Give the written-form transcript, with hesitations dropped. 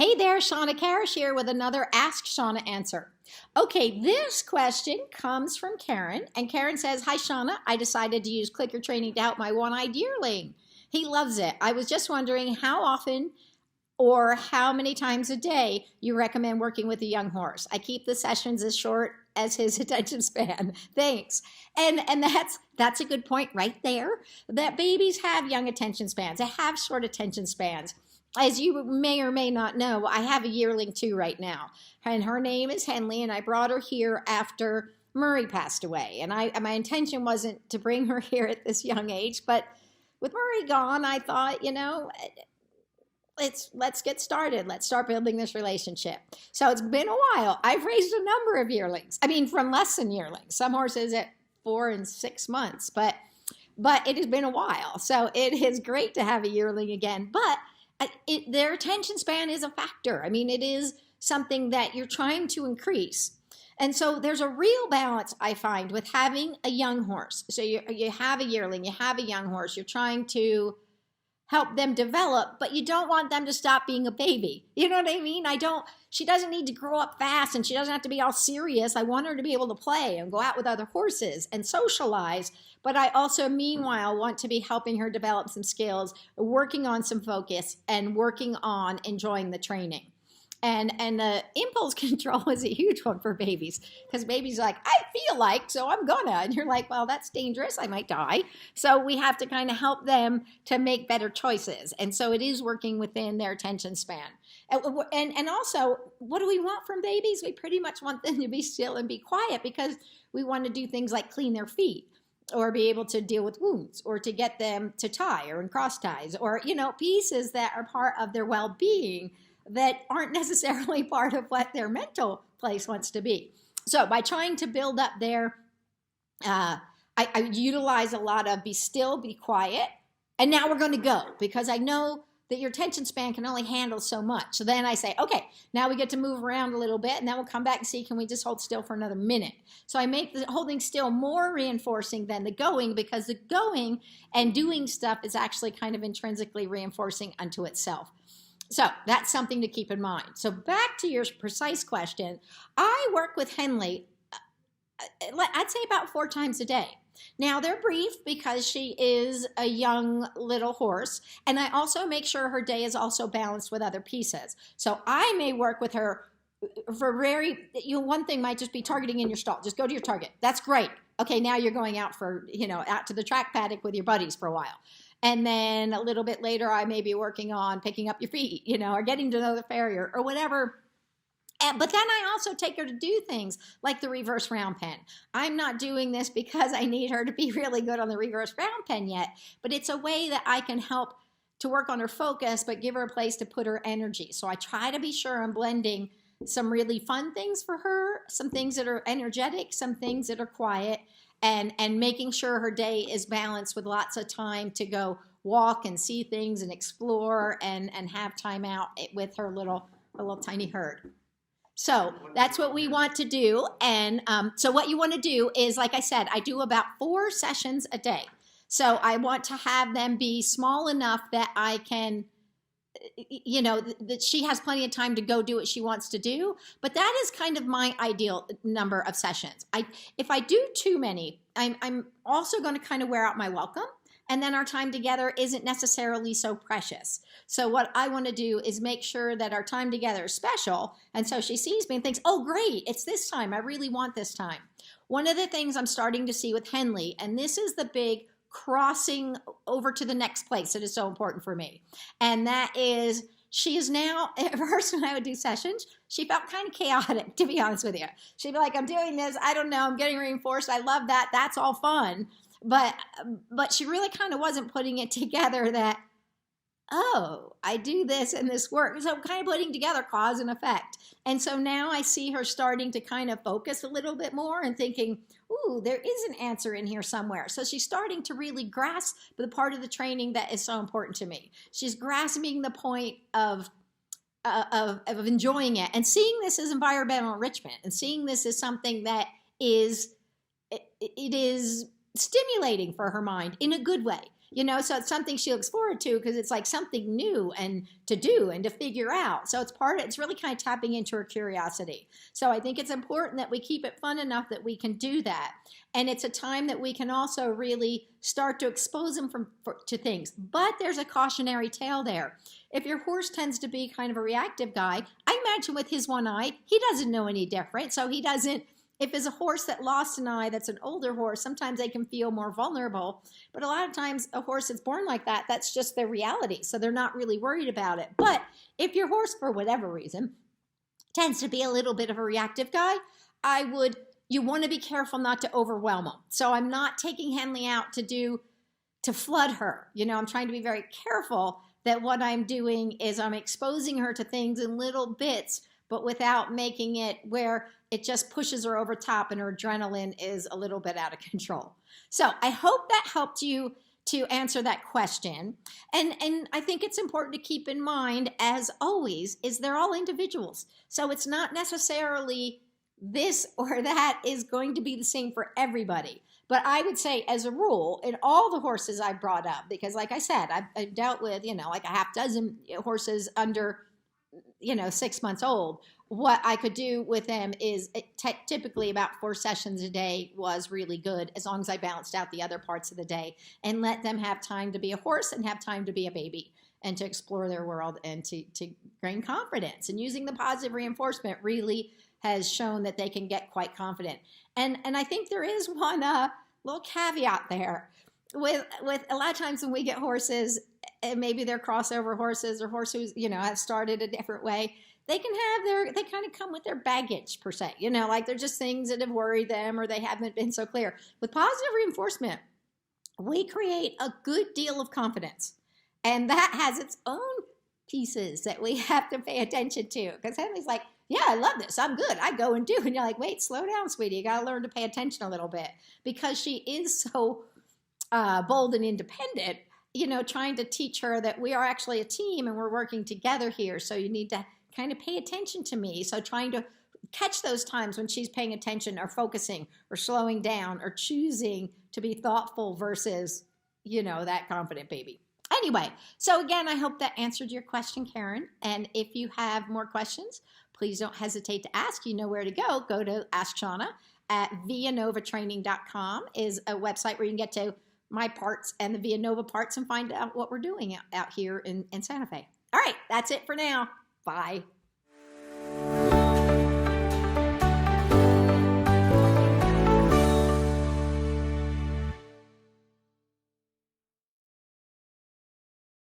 Hey there, Shawna Karrasch here with another Ask Shawna answer. Okay, this question comes from Karen, and Karen says, Hi Shawna, I decided to use clicker training to help my one-eyed yearling. He loves it. I was just wondering how often or how many times a day you recommend working with a young horse. I keep the sessions as short as his attention span. Thanks. And that's a good point right there, that babies have young attention spans. They have short attention spans. As you may or may not know, I have a yearling too right now, and her name is Henley, and I brought her here after Murray passed away. And my intention wasn't to bring her here at this young age, but with Murray gone, I thought, let's get started. Let's start building this relationship. So it's been a while. I've raised a number of yearlings. I mean, from less than yearlings. Some horses at 4 and 6 months, but it has been a while. So it is great to have a yearling again, but their attention span is a factor. I mean, it is something that you're trying to increase. And so there's a real balance, I find, with having a young horse. So you have a yearling, you have a young horse, you're trying to help them develop, but you don't want them to stop being a baby. You know what I mean? She doesn't need to grow up fast, and she doesn't have to be all serious. I want her to be able to play and go out with other horses and socialize. But I also, meanwhile, want to be helping her develop some skills, working on some focus, and working on enjoying the training. And the impulse control is a huge one for babies, because babies are like, I feel like, so I'm gonna. And you're like, well, that's dangerous. I might die. So we have to kind of help them to make better choices. And so it is working within their attention span. And also, what do we want from babies? We pretty much want them to be still and be quiet, because we want to do things like clean their feet, or be able to deal with wounds, or to get them to tie or in cross ties, or, pieces that are part of their well-being that aren't necessarily part of what their mental place wants to be. So by trying to build up their, I utilize a lot of be still, be quiet, and now we're going to go, because I know that your attention span can only handle so much. So then I say, okay, now we get to move around a little bit, and then we'll come back and see, can we just hold still for another minute? So I make the holding still more reinforcing than the going, because the going and doing stuff is actually kind of intrinsically reinforcing unto itself. So that's something to keep in mind. So back to your precise question, I work with Henley, I'd say about 4 times a day. Now they're brief because she is a young little horse, and I also make sure her day is also balanced with other pieces. So I may work with her for one thing might just be targeting in your stall. Just go to your target. That's great. Okay, now you're going out for, out to the track paddock with your buddies for a while. And then a little bit later, I may be working on picking up your feet, or getting to know the farrier or whatever. But then I also take her to do things like the reverse round pen. I'm not doing this because I need her to be really good on the reverse round pen yet, but it's a way that I can help to work on her focus, but give her a place to put her energy. So I try to be sure I'm blending some really fun things for her, some things that are energetic, some things that are quiet, and making sure her day is balanced with lots of time to go walk and see things and explore and have time out with her little tiny herd. So that's what we want to do. And so what you want to do is, like I said, I do about 4 sessions a day. So I want to have them be small enough that I can, that she has plenty of time to go do what she wants to do. But that is kind of my ideal number of sessions. If I do too many, I'm also going to kind of wear out my welcome. And then our time together isn't necessarily so precious. So what I want to do is make sure that our time together is special. And so she sees me and thinks, oh, great, it's this time. I really want this time. One of the things I'm starting to see with Henley, and this is the big crossing over to the next place that is so important for me. And that is, she is now, at first when I would do sessions, she felt kind of chaotic, to be honest with you. She'd be like, I'm doing this, I don't know, I'm getting reinforced, I love that, that's all fun. But she really kind of wasn't putting it together that, oh, I do this and this works. So kind of putting together cause and effect. And so now I see her starting to kind of focus a little bit more and thinking, ooh, there is an answer in here somewhere. So she's starting to really grasp the part of the training that is so important to me. She's grasping the point of enjoying it and seeing this as environmental enrichment and seeing this as something that is, it is stimulating for her mind in a good way. So it's something she looks forward to because it's like something new and to do and to figure out. So it's really kind of tapping into her curiosity. So I think it's important that we keep it fun enough that we can do that. And it's a time that we can also really start to expose them to things. But there's a cautionary tale there. If your horse tends to be kind of a reactive guy, I imagine with his one eye, he doesn't know any different. So he doesn't, if it's a horse that lost an eye, that's an older horse, sometimes they can feel more vulnerable. But a lot of times a horse that's born like that, that's just their reality. So they're not really worried about it. But if your horse, for whatever reason, tends to be a little bit of a reactive guy, you want to be careful not to overwhelm them. So I'm not taking Henley out to flood her. I'm trying to be very careful that what I'm doing is I'm exposing her to things in little bits, but without making it where it just pushes her over top and her adrenaline is a little bit out of control. So I hope that helped you to answer that question. And I think it's important to keep in mind, as always, is they're all individuals. So it's not necessarily this or that is going to be the same for everybody. But I would say, as a rule, in all the horses I brought up, because like I said, I've dealt with, like a half dozen horses under, 6 months old. What I could do with them is typically about 4 sessions a day was really good, as long as I balanced out the other parts of the day and let them have time to be a horse and have time to be a baby and to explore their world and to gain confidence. And using the positive reinforcement really has shown that they can get quite confident. And I think there is one little caveat there. With a lot of times when we get horses, and maybe they're crossover horses or horses have started a different way, they kind of come with their baggage per se. Like they're just things that have worried them or they haven't been so clear. With positive reinforcement, we create a good deal of confidence. And that has its own pieces that we have to pay attention to. Because Henley's like, yeah, I love this. I'm good. I go and do. And you're like, wait, slow down, sweetie. You got to learn to pay attention a little bit. Because she is so bold and independent, trying to teach her that we are actually a team and we're working together here. So you need to kind of pay attention to me. So trying to catch those times when she's paying attention or focusing or slowing down or choosing to be thoughtful versus, that confident baby. Anyway, so again, I hope that answered your question, Karen. And if you have more questions, please don't hesitate to ask. You know where to go. Go to Ask Shawna at vianovatraining.com is a website where you can get to my parts and the Villanova parts and find out what we're doing out here in Santa Fe. All right, that's it for now. Bye.